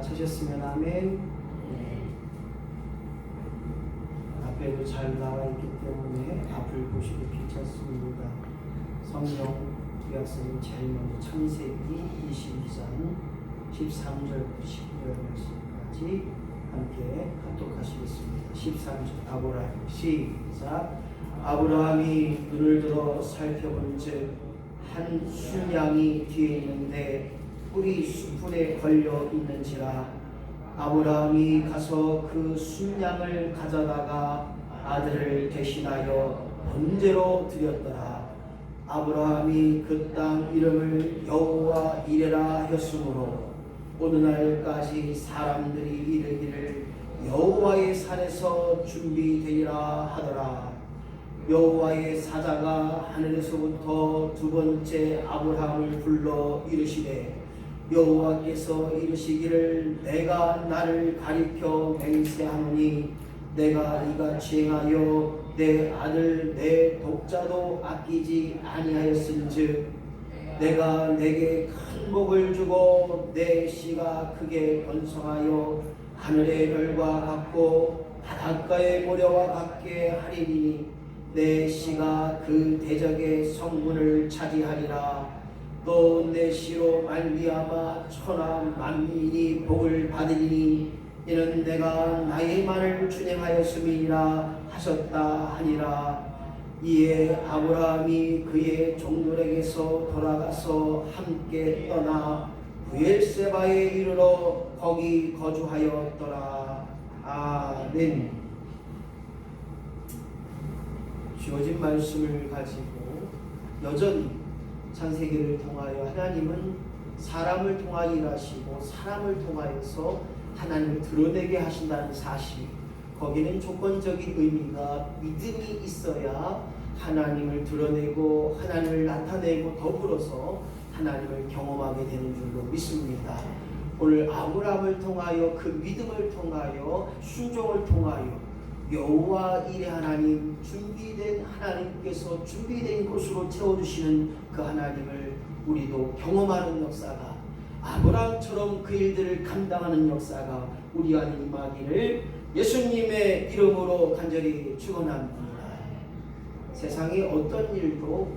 찾으셨으면 아멘. 앞에도 잘 나와 있기 때문에 앞을 보시도 괜찮습니다. 성경 구약성경 제일 먼저 창세기 22장 13절부터 19절 말씀까지 함께 합독하시겠습니다. 13절 아브라함 시작. 아브라함이 눈을 들어 살펴본즉 한 순양이 뒤에 있는데 뿔이 수풀에 걸려 있는지라. 아브라함이 가서 그 순양을 가져다가 아들을 대신하여 번제로 드렸더라. 아브라함이 그 땅 이름을 여호와 이레라 하였으므로 오늘날까지 사람들이 이르기를 여호와의 산에서 준비되리라 하더라. 여호와의 사자가 하늘에서부터 두 번째 아브라함을 불러 이르시되 여호와께서 이르시기를 내가 나를 가리켜 맹세하노니 내가 이같이 행하여 내 아들 내 독자도 아끼지 아니하였은즉 내가 내게 큰 복을 주고 내 씨가 크게 번성하여 하늘의 별과 같고 바닷가의 모래와 같게 하리니 내 씨가 그 대적의 성문을 차지하리라. 또 내 씨로 말미암아 천하 만민이 복을 받으리니 이는 내가 나의 말을 준행하였음이니라 하셨다 하니라. 이에 아브라함이 그의 종들에게서 돌아가서 함께 떠나 부엘세바에 이르러 거기 거주하였더라. 아멘. 주어진 말씀을 가지고 여전히 창세기를 통하여 하나님은 사람을 통하여 일하시고 사람을 통하여서 하나님을 드러내게 하신다는 사실, 거기는 조건적인 의미가 믿음이 있어야 하나님을 드러내고 하나님을 나타내고 더불어서 하나님을 경험하게 되는 줄로 믿습니다. 오늘 아브라함을 통하여 그 믿음을 통하여 순종을 통하여 여호와 이레 하나님, 준비된 하나님께서 준비된 곳으로 채워주시는 그 하나님을 우리도 경험하는 역사가, 아브라함처럼 그 일들을 감당하는 역사가 우리 안에 임하기를 예수님의 이름으로 간절히 축원합니다. 세상에 어떤 일도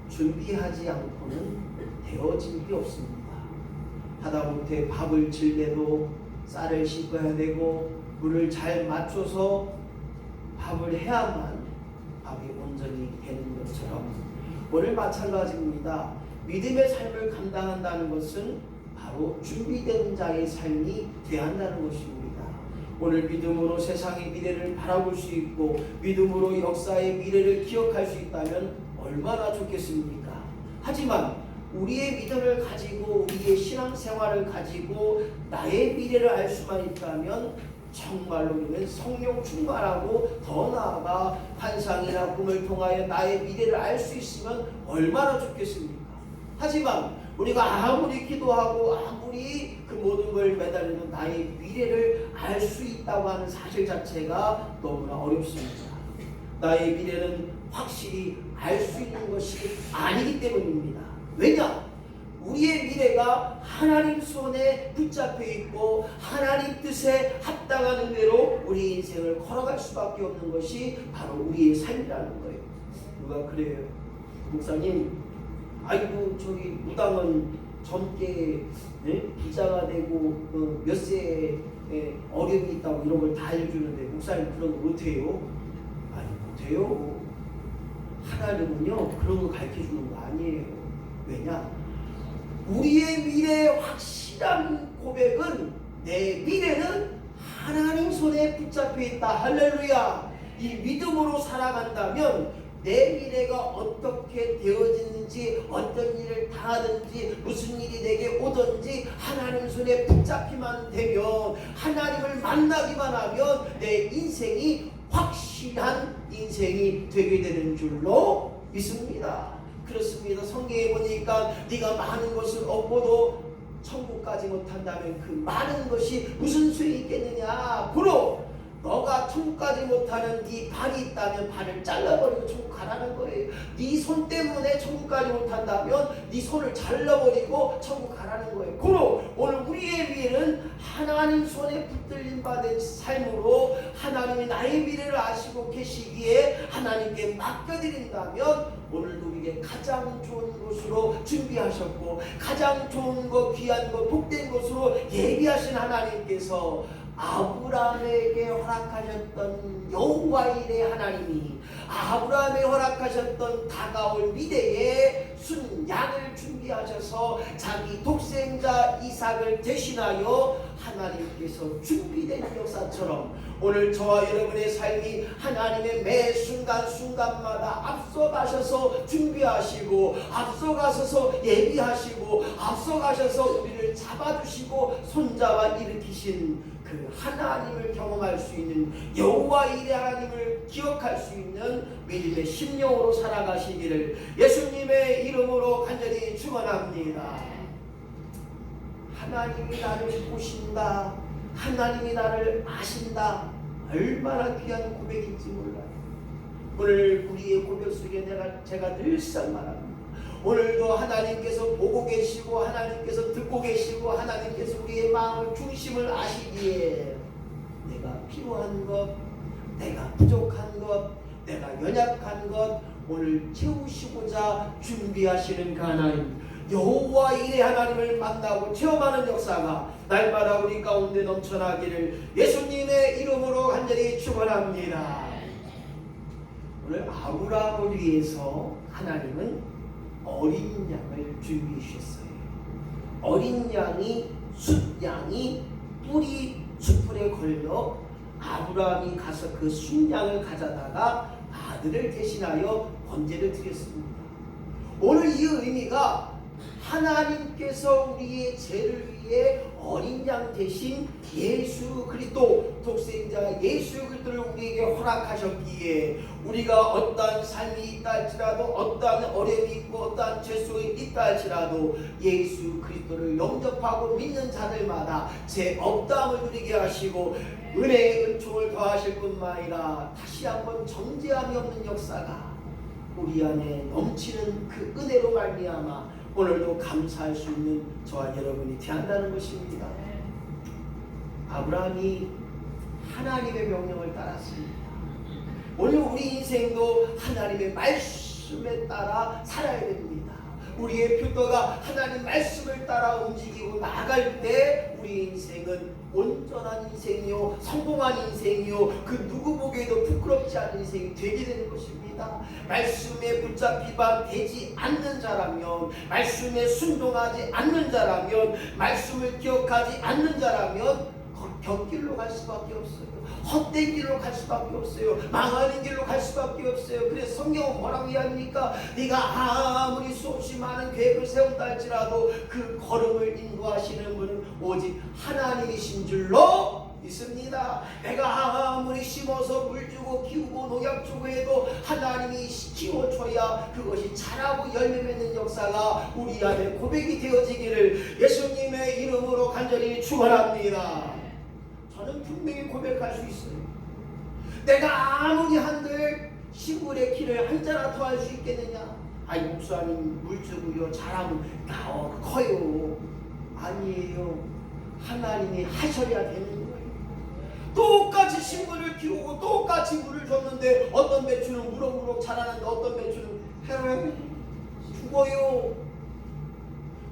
준비하지 않고는 되어질 게 없습니다. 하다못해 밥을 질 때도 쌀을 씻어야 되고 물을 잘 맞춰서 밥을 해야만 밥이 온전히 되는 것처럼 오늘 마찬가지입니다. 믿음의 삶을 감당한다는 것은 바로 준비된 자의 삶이 되어야 한다는 것입니다. 오늘 믿음으로 세상의 미래를 바라볼 수 있고 믿음으로 역사의 미래를 기억할 수 있다면 얼마나 좋겠습니까? 하지만 우리의 믿음을 가지고 우리의 신앙생활을 가지고 나의 미래를 알 수만 있다면 정말로 우리는 성령 충만하고 더 나아가 환상이나 꿈을 통하여 나의 미래를 알 수 있으면 얼마나 좋겠습니까? 하지만 우리가 아무리 기도하고 아무리 그 모든 걸 매달려도 나의 미래를 알 수 있다고 하는 사실 자체가 너무나 어렵습니다. 나의 미래는 확실히 알 수 있는 것이 아니기 때문입니다. 왜냐? 우리의 미래가 하나님 손에 붙잡혀 있고 하나님 뜻에 합당하는 대로 우리 인생을 걸어갈 수밖에 없는 것이 바로 우리의 삶이라는 거예요. 누가 그래요? 목사님, 아이고 저기 무당은 젊게 부자가 되고 몇 세에 어려움이 있다고 이런 걸 다 알려주는데 목사님 그런 거 못해요? 아니 못해요. 하나님은요 그런 거 가르쳐주는 거 아니에요. 왜냐? 우리의 미래의 확실한 고백은 내 미래는 하나님 손에 붙잡혀 있다. 할렐루야. 이 믿음으로 살아간다면 내 미래가 어떻게 되어지는지, 어떤 일을 당하든지, 무슨 일이 내게 오든지 하나님 손에 붙잡히만 되면, 하나님을 만나기만 하면 내 인생이 확실한 인생이 되게 되는 줄로 믿습니다. 그렇습니다. 성경에 보니까 네가 많은 것을 얻고도 천국 가지 못한다면 그 많은 것이 무슨 수익이 있겠느냐. 고로 너가 천국 가지 못하는 네 발이 있다면 발을 잘라버리고 천국 가라는 거예요. 네 손 때문에 천국 가지 구원하지 못한다면 네 손을 잘라버리고 천국 가라는 거예요. 그럼 오늘 우리의 미래는 하나님 손에 붙들림 받은 삶으로 하나님이 나의 미래를 아시고 계시기에 하나님께 맡겨드린다면 오늘도 우리에게 가장 좋은 곳으로 준비하셨고 가장 좋은 것, 귀한 것, 복된 곳으로 예비하신 하나님께서 아브라함에게 허락하셨던 여호와 일의 하나님이 아브라함에 허락하셨던 다가올 미래에 순양을 준비하셔서 자기 독생자 이삭을 대신하여 하나님께서 준비된 역사처럼 오늘 저와 여러분의 삶이 하나님의 매 순간순간마다 앞서가셔서 준비하시고 앞서가셔서 예비하시고 앞서가셔서 우리를 잡아주시고 손잡아 일으키신 그 하나님을 경험할 수 있는 여호와 일의 하나님을 기억할 수 있는 믿음의 심령으로 살아가시기를 예수님의 이름으로 간절히 축원합니다. 하나님이 나를 보신다, 하나님이 나를 아신다, 얼마나 귀한 고백인지 몰라요. 오늘 우리의 고백 속에 제가 늘상 말합니다. 오늘도 하나님께서 보고 계시고 하나님께서 듣고 계시고 하나님께서 우리의 마음을 중심을 아시기에 내가 필요한 것, 내가 부족한 것, 내가 연약한 것 오늘 채우시고자 준비하시는 그 하나님 여호와 일의 하나님을 만나고 체험하는 역사가 날마다 우리 가운데 넘쳐나기를 예수님의 이름으로 간절히 축원합니다. 오늘 아브라함을 위해서 하나님은 어린 양을 준비해 주셨어요. 어린 양이 숫양이 뿔이 숯불에 걸려 아브라함이 가서 그 숫양을 가져다가 아들을 대신하여 번제를 드렸습니다. 오늘 이 의미가 하나님께서 우리의 죄를 위해 어린 양 대신 예수 그리스도 독생자 예수 그리스도를 우리에게 허락하셨기에 우리가 어떠한 삶이 있다 할지라도 어떠한 어려움이 있고 어떠한 죄 속에 있다 할지라도 예수 그리스도를 영접하고 믿는 자들마다 죄 없다함을 누리게 하시고 은혜의 은총을 더하실 뿐만 아니라 다시 한번 정죄함이 없는 역사가 우리 안에 넘치는 그 은혜로 말미암아 오늘도 감사할 수 있는 저와 여러분이 되한다는 것입니다. 아브라함이 하나님의 명령을 따랐습니다. 오늘 우리 인생도 하나님의 말씀에 따라 살아야 됩니다. 우리의 표도가 하나님 말씀을 따라 움직이고 나갈 때 우리 인생은 온전한 인생이요 성공한 인생이요 그 누구 보기에도 부끄럽지 않은 인생이 되게 되는 것입니다. 말씀에 붙잡히바 되지 않는 자라면 말씀에 순종하지 않는 자라면 말씀을 기억하지 않는 자라면 곁길로 갈 수밖에 없어요. 헛된 길로 갈 수밖에 없어요. 망하는 길로 갈 수밖에 없어요. 그래서 성경은 뭐라고 이야기합니까? 네가 아무리 수없이 많은 계획을 세운다 할지라도 그 걸음을 인도하시는 분은 오직 하나님이신 줄로 믿습니다. 내가 아무리 심어서 물 주고 키우고 농약 주고 해도 하나님이 키워줘야 그것이 자라고 열매 맺는 역사가 우리 안에 고백이 되어지기를 예수님의 이름으로 간절히 축원합니다. 저는 분명히 고백할 수 있어요. 내가 아무리 한들 시골의 키를 한자나 더 할 수 있겠느냐? 아이 목사님 물 주고요 자라면 커요. 아니에요. 하나님이 하셔야 되는 거예요. 똑같이 식물을 키우고 똑같이 물을 줬는데 어떤 배추는 무럭무럭 자라는데 어떤 배추는 죽어요.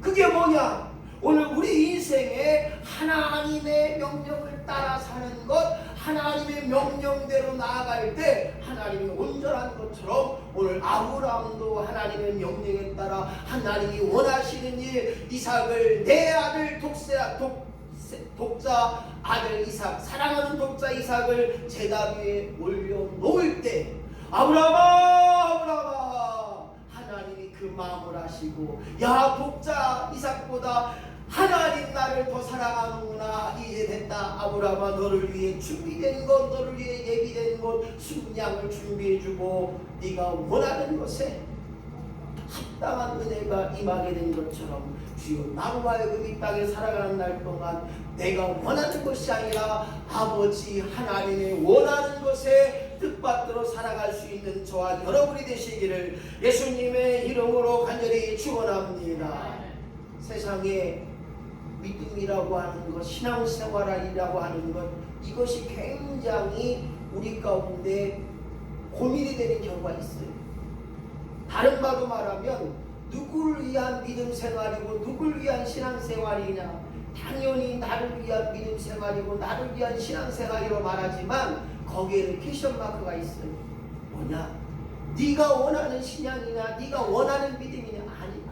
그게 뭐냐? 오늘 우리 인생에 하나님의 명령을 따라 사는 것, 하나님의 명령대로 나아갈 때 하나님이 온전한 것처럼 오늘 아브라함도 하나님의 명령에 따라 하나님이 원하시는 일 이삭을 내 아들 독자 아들 이삭 사랑하는 독자 이삭을 제단 위에 올려놓을 때 아브라함아 하나님이 그 마음을 아시고 야 독자 이삭보다 하나님 나를 더 사랑하는구나. 이제 됐다. 아브라함아 너를 위해 준비된 것 너를 위해 예비된 것 순양을 준비해주고 네가 원하는 것에 합당한 은혜가 임하게 된 것처럼 주여 나로 하여금 이 땅에 살아가는 날 동안 내가 원하는 것이 아니라 아버지 하나님의 원하는 것에 뜻받들어 살아갈 수 있는 저와 여러분이 되시기를 예수님의 이름으로 간절히 믿습니다. 세상에 믿음이라고 하는 것, 신앙생활이라고 하는 것, 이것이 굉장히 우리 가운데 고민이 되는 경우가 있어요. 다른 말로 말하면 누구를 위한 믿음 생활이고 누구를 위한 신앙 생활이냐, 당연히 나를 위한 믿음 생활이고 나를 위한 신앙 생활이라고 말하지만 거기에는 퀘션 마크가 있어요. 뭐냐? 네가 원하는 신앙이냐, 네가 원하는 믿음이냐? 아니야.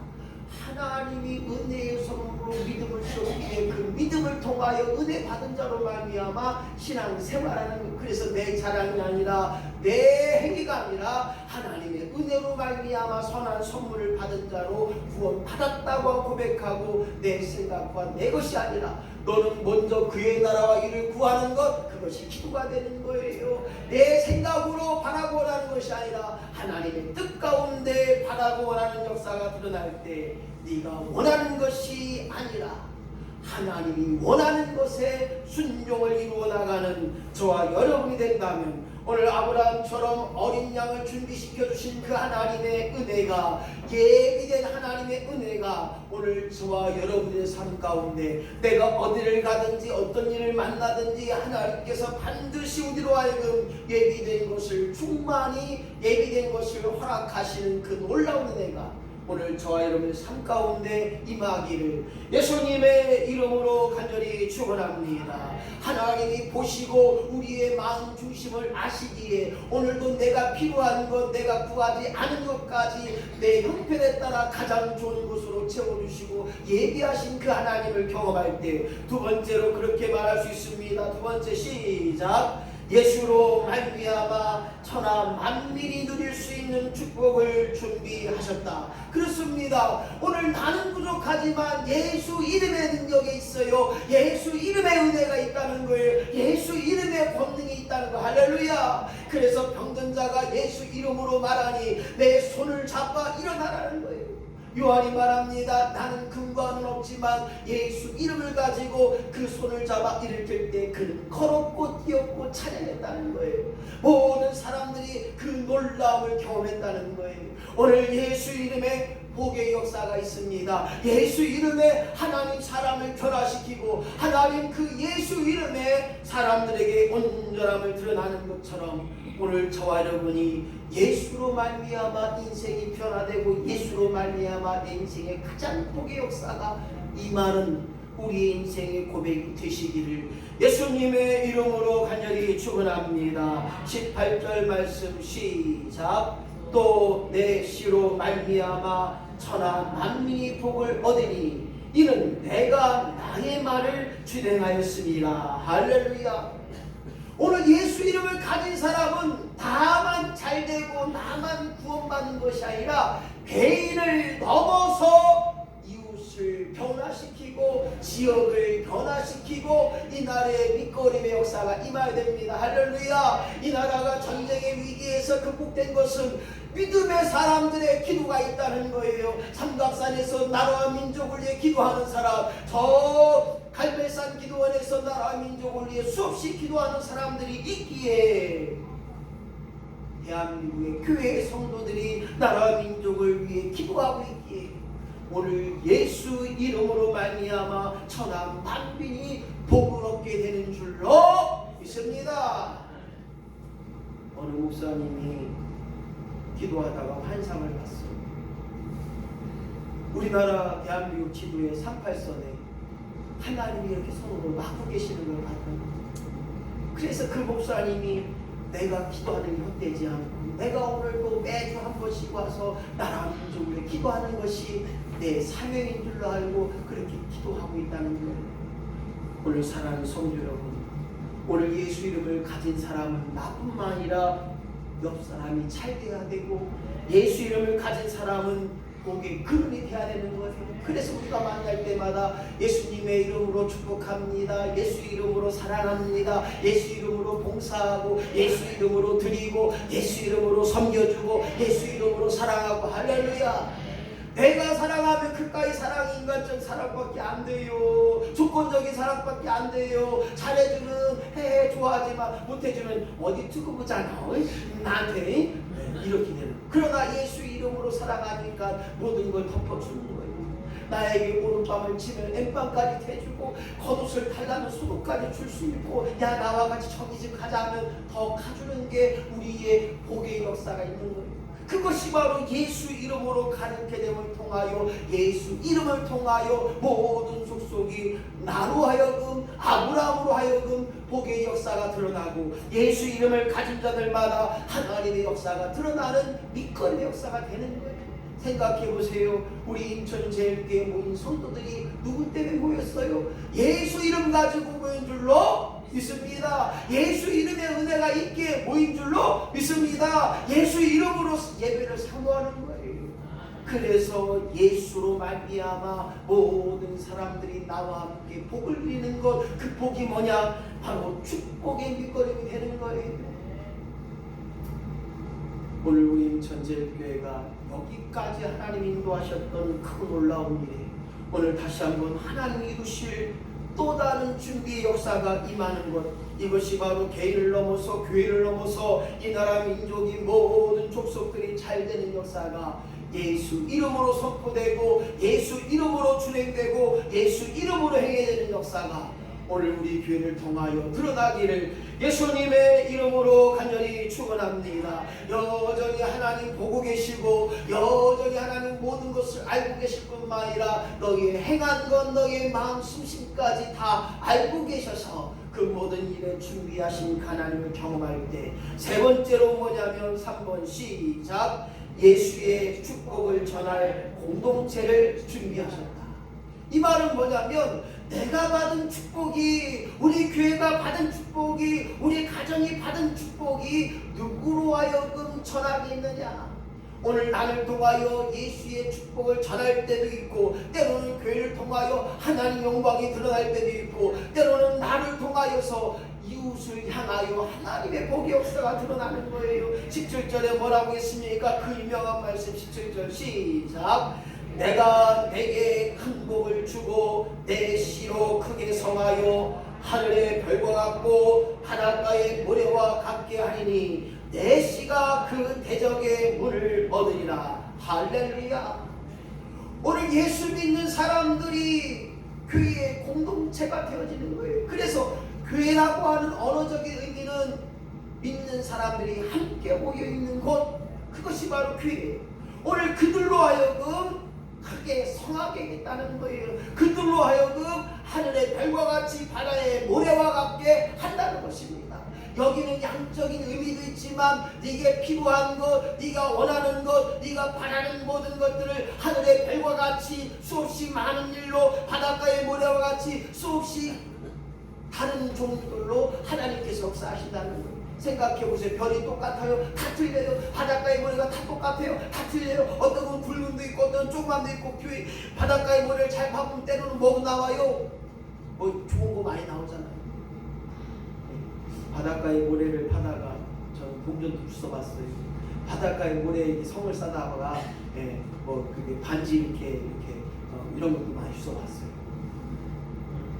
하나님이 은혜의 선물로 믿음을 주었기에 그 믿음을 통하여 은혜 받은 자로 말미암아 신앙 생활하는 것. 그래서 내 자랑이 아니라 내 행위가 아니라 하나님의 은혜로 말미암아 선한 선물을 받은 자로 구원 받았다고 고백하고 내 생각과 내 것이 아니라 너는 먼저 그의 나라와 이를 구하는 것, 그것이 기도가 되는 거예요. 내 생각으로 바라고 원하는 것이 아니라 하나님의 뜻 가운데 바라고 원하는 역사가 드러날 때 네가 원하는 것이 아니라 하나님이 원하는 것에 순종을 이루어 나가는 저와 여러분이 된다면 오늘 아브라함처럼 어린 양을 준비시켜 주신 그 하나님의 은혜가, 예비된 하나님의 은혜가 오늘 저와 여러분의 삶 가운데 내가 어디를 가든지 어떤 일을 만나든지 하나님께서 반드시 우리로 하여금 예비된 것을 충만히 예비된 것을 허락하시는 그 놀라운 은혜가 오늘 저와 여러분의 삶 가운데 임하기를 예수님의 이름으로 간절히 축원합니다. 하나님이 보시고 우리의 마음 중심을 아시기에 오늘도 내가 필요한 것, 내가 구하지 않은 것까지 내 형편에 따라 가장 좋은 곳으로 채워주시고 예비하신 그 하나님을 경험할 때 두 번째로 그렇게 말할 수 있습니다. 두 번째 시작. 예수로 말미암아 천하 만민이 누릴 수 있는 축복을 준비하셨다. 그렇습니다. 오늘 나는 부족하지만 예수 이름의 능력이 있어요. 예수 이름의 은혜가 있다는 거예요. 예수 이름의 권능이 있다는 거. 할렐루야. 그래서 병든 자가 예수 이름으로 말하니 내 손을 잡아 일어나라는 거예요. 요한이 말합니다. 나는 근거는 없지만 예수 이름을 가지고 그 손을 잡아 일으킬 때 그는 걸었고 뛰었고 찬양했다는 거예요. 모든 사람들이 그 놀라움을 경험했다는 거예요. 오늘 예수 이름에 복의 역사가 있습니다. 예수 이름에 하나님 사람을 변화시키고 하나님 그 예수 이름에 사람들에게 온전함을 드러나는 것처럼 오늘 저와 여러분이 예수로 말미암아 인생이 변화되고 예수로 말미암아 내 인생의 가장 복의 역사가 임하는 우리 인생의 고백이 되시기를 예수님의 이름으로 간절히 축원합니다. 18절 말씀 시작. 또 내 씨로 말미암아 천하 만민이 복을 얻으니 이는 내가 나의 말을 주행하였습니다. 할렐루야. 오늘 예수 이름을 가진 사람은 나만 잘되고 나만 구원받는 것이 아니라 개인을 넘어서 이웃을 변화시키고 지역을 변화시키고 이 나라의 밑거림의 역사가 임해야 됩니다. 할렐루야. 이 나라가 전쟁의 위기에서 극복된 것은 믿음의 사람들의 기도가 있다는 거예요. 삼각산에서 나라와 민족을 위해 기도하는 사람, 저 갈멜산 기도원에서 나라와 민족을 위해 수없이 기도하는 사람들이 있기에 대한민국의 교회 성도들이 나라와 민족을 위해 기도하고 있기에 오늘 예수 이름으로 말미암아 천하 만민이 복을 얻게 되는 줄로 믿습니다. 어느 목사님이 기도하다가 환상을 봤어요. 우리나라 대한민국 지도의 38선에 하나님이 이렇게 손으로 막고 계시는 걸 봤거든요. 그래서 그 목사님이 내가 기도하는 게 헛되지 않고 내가 오늘도 매주 한 번씩 와서 나라 민족을 위해 기도하는 것이 내 사명인 줄로 알고 그렇게 기도하고 있다는 거예요. 오늘 사랑하는 성도 여러분, 오늘 예수 이름을 가진 사람은 나뿐만 아니라 옆 사람이 잘 돼야 되고 예수 이름을 가진 사람은 복의 근원이 돼야 되는 거예요. 그래서 우리가 만날 때마다 예수님의 이름으로 축복합니다. 예수 이름으로 사랑합니다. 예수 이름으로 봉사하고 예수 이름으로 드리고 예수 이름으로 섬겨주고 예수 이름으로 사랑하고 할렐루야. 내가 사랑하면 그까이 사랑이 인간적 사랑밖에 안 돼요. 조건적인 사랑밖에 안 돼요. 잘해주는 해 좋아하지만 못해주는 어디 두고 보잖아. 나한테 이렇게 되는. 그러나 예수 이름으로 사랑하니까 모든 걸 덮어주는 거예요. 나에게 오른밤을 치면 엠빵까지 대주고 겉옷을 달라면 속옷까지 줄 수 있고 야 나와 같이 저기 집 가자 하면 더 가주는 게 우리의 복의 역사가 있는 거예요. 그것이 바로 예수 이름으로 가르쳐됨을 통하여 예수 이름을 통하여 모든 족속이 나로 하여금 아브라함으로 하여금 복의 역사가 드러나고 예수 이름을 가진 자들마다 하나님의 역사가 드러나는 밑거림의 역사가 되는 거예요. 생각해 보세요. 우리 인천제일교회 모인 성도들이 누구 때문에 모였어요? 예수 이름 가지고 모인 줄로 믿습니다. 예수 이름의 은혜가 있기에 모인 줄로 믿습니다. 예수 이름으로 예배를 사모하는 거예요. 그래서 예수로 말미암아 모든 사람들이 나와 함께 복을 누리는 것, 그 복이 뭐냐? 바로 축복의 밑거림이 되는 거예요. 오늘 우리 인천제일교회가 여기까지 하나님 인도하셨던 큰 놀라운 일에 오늘 다시 한번 하나님이 이루실 또 다른 준비의 역사가 임하는 것, 이것이 바로 개인을 넘어서 교회를 넘어서 이 나라 민족이 모든 족속들이 잘 되는 역사가 예수 이름으로 선포되고 예수 이름으로 준행되고 예수 이름으로 행해되는 역사가 오늘 우리 교회를 통하여 드러나기를 예수님의 이름으로 간절히 축원합니다. 여전히 하나님 보고 계시고 여전히 하나님 모든 것을 알고 계실 뿐만 아니라 너희의 행한 것 너희의 마음 심심까지 다 알고 계셔서 그 모든 일에 준비하신 하나님을 경험할 때 세 번째로 뭐냐면 3번 시작 예수의 축복을 전할 공동체를 준비하셨다. 이 말은 뭐냐면 내가 받은 축복이 우리 교회가 받은 축복이 우리 가정이 받은 축복이 누구로 하여금 전하겠느냐. 오늘 나를 통하여 예수의 축복을 전할 때도 있고 때로는 교회를 통하여 하나님 영광이 드러날 때도 있고 때로는 나를 통하여서 이웃을 향하여 하나님의 복의 역사가 드러나는 거예요. 17절에 뭐라고 했습니까? 그 유명한 말씀 17절 시작 내가 내게 큰 복을 주고 내 씨로 크게 성하여 하늘의 별과 같고 바닷가의 모래와 같게 하리니 내 씨가 그 대적의 문을 얻으리라. 할렐루야. 오늘 예수 믿는 사람들이 교회의 공동체가 되어지는 거예요. 그래서 교회라고 하는 언어적인 의미는 믿는 사람들이 함께 모여있는 곳, 그것이 바로 교회예요. 오늘 그들로 하여금 크게 성하게 하겠다는 거예요. 그들로 하여금 하늘의 별과 같이 바다의 모래와 같게 한다는 것입니다. 여기는 양적인 의미도 있지만 네게 필요한 것, 네가 원하는 것, 네가 바라는 모든 것들을 하늘의 별과 같이 수없이 많은 일로 바닷가의 모래와 같이 수없이 다른 종류들로 하나님께서 역사하신다는 거예요. 생각해보세요. 별이 똑같아요? 다 틀려요. 바닷가의 모래가 다 똑같아요? 다 틀려요. 어떤 건 붉은 도 있고 어떤 조그만 도 있고 교회 바닷가의 모래를 잘 봐보면 때로는 뭐가 나와요? 뭐 좋은 거 많이 나오잖아요. 바닷가의 모래를 파다가 저는 동전도 써봤어요. 바닷가의 모래에 성을 싸다가 뭐 그게 반지 이렇게 이런 것도 많이 써봤어요.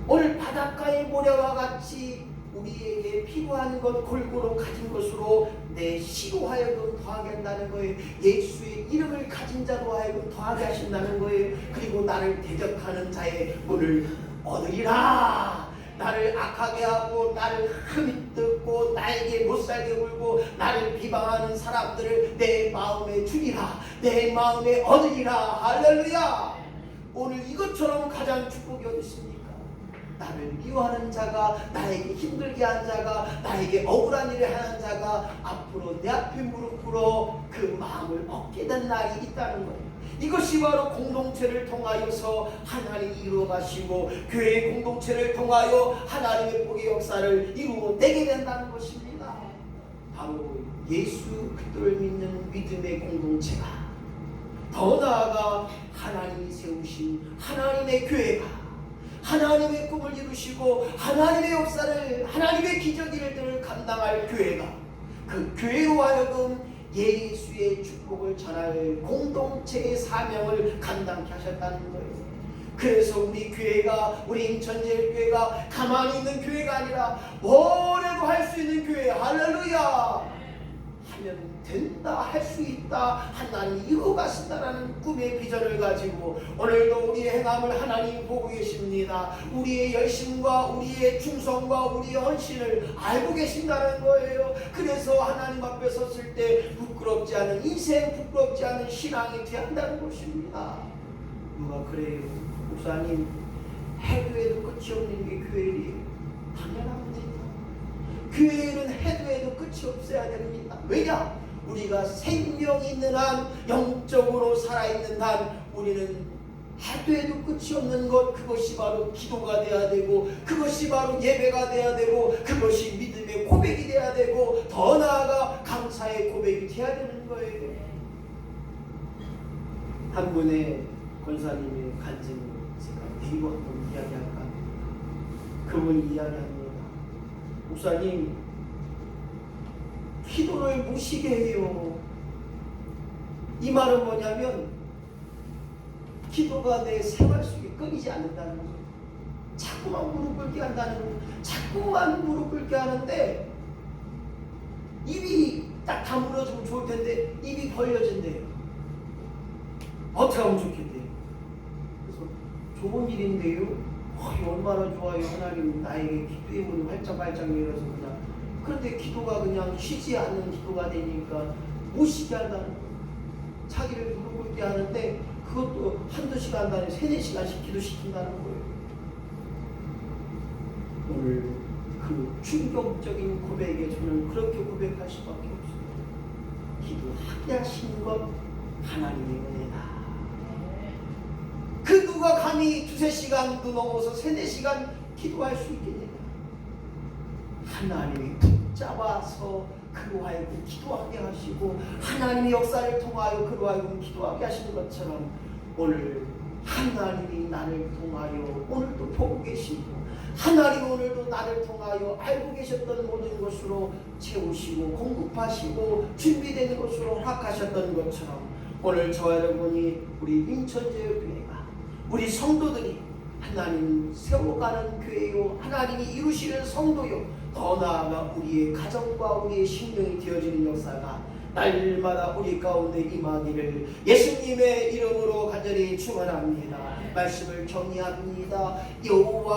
오늘 바닷가의 모래와 같이 우리에게 필요한 것 골고루 가진 것으로 내 씨로 하여금 더하게 한다는 거예요. 예수의 이름을 가진 자로 하여금 더하게 하신다는 거예요. 그리고 나를 대적하는 자의 문을 얻으리라. 나를 악하게 하고 나를 흠이 뜯고 나에게 못살게 굴고 나를 비방하는 사람들을 내 마음에 주리라. 내 마음에 얻으리라. 할렐루야. 오늘 이것처럼 가장 축복이 어디 있습니까? 나를 미워하는 자가, 나에게 힘들게 한 자가, 나에게 억울한 일을 하는 자가 앞으로 내 앞에 무릎 꿇어 그 마음을 얻게 된 날이 있다는 거예요. 이것이 바로 공동체를 통하여서 하나님이 이루어가시고 교회의 공동체를 통하여 하나님의 복의 역사를 이루어내게 된다는 것입니다. 바로 예수 그리스도를 믿는 믿음의 공동체가 더 나아가 하나님이 세우신 하나님의 교회가 하나님의 꿈을 이루시고 하나님의 역사를 하나님의 기적일들을 감당할 교회가 그 교회로 하여금 예수의 축복을 전할 공동체의 사명을 감당케 하셨다는 거예요. 그래서 우리 교회가 우리 인천제일교회가 가만히 있는 교회가 아니라 뭐래도 할 수 있는 교회. 할렐루야. 하시면 된다, 할 수 있다, 하나님 이루어 가신다라는 꿈의 비전을 가지고 오늘도 우리의 행함을 하나님 보고 계십니다. 우리의 열심과 우리의 충성과 우리의 헌신을 알고 계신다는 거예요. 그래서 하나님 앞에 섰을 때 부끄럽지 않은 인생, 부끄럽지 않은 신앙이 되어야 한다는 것입니다. 누가 그래요? 목사님, 해도 해도 끝이 없는 게 교회예요. 당연합니다. 교회는 해도 해도 끝이 없어야 됩니다. 왜냐? 우리가 생명이 있는 한, 영적으로 살아있는 한 우리는 해도 해도 끝이 없는 것, 그것이 바로 기도가 돼야 되고, 그것이 바로 예배가 돼야 되고, 그것이 믿음의 고백이 돼야 되고, 더 나아가 감사의 고백이 돼야 되는 거예요. 한 분의 권사님의 간증을 제가 드리고 한번 이야기할까 합니다. 그분이 이야기합니다. 목사님, 기도를 무시게 해요. 이 말은 뭐냐면 기도가 내 생활 속에 끊이지 않는다는 거예요. 자꾸만 무릎 꿇게 한다는 거예요. 자꾸만 무릎 꿇게 하는데 입이 딱 다물어지면 좋을 텐데 입이 벌려진대요. 어떻게 하면 좋겠대요. 그래서 좋은 일인데요. 얼마나 좋아요. 하나님 나에게 기도의 문을 활짝 열어서 그냥. 그런데 기도가 그냥 쉬지 않는 기도가 되니까 못 쉬게 한다는 거예요. 자기를 무릎 꿇게 하는데 그것도 한두 시간 단위 3-4시간씩 기도시킨다는 거예요. 오늘 그 충격적인 고백에 저는 그렇게 고백할 수밖에 없어요. 기도하게 하신 것 하나님의 은혜다. 그 누가 감히 2-3시간도 넘어서 3-4시간 기도할 수 있겠냐. 하나님이 붙잡아서 그로 하여금 기도하게 하시고 하나님의 역사를 통하여 그로 하여금 기도하게 하시는 것처럼 오늘 하나님이 나를 통하여 오늘도 보고 계시고 하나님 오늘도 나를 통하여 알고 계셨던 모든 것으로 채우시고 공급하시고 준비된 것으로 허락하셨던 것처럼 오늘 저와 여러분이 우리 인천제일교회가 우리 성도들이 하나님 세워가는 교회요, 하나님이 이루시는 성도요, 더 나아가 우리의 가정과 우리의 신령이 되어지는 역사가 날마다 우리 가운데 임하기를 예수님의 이름으로 간절히 축원합니다. 말씀을 정리합니다. 여호와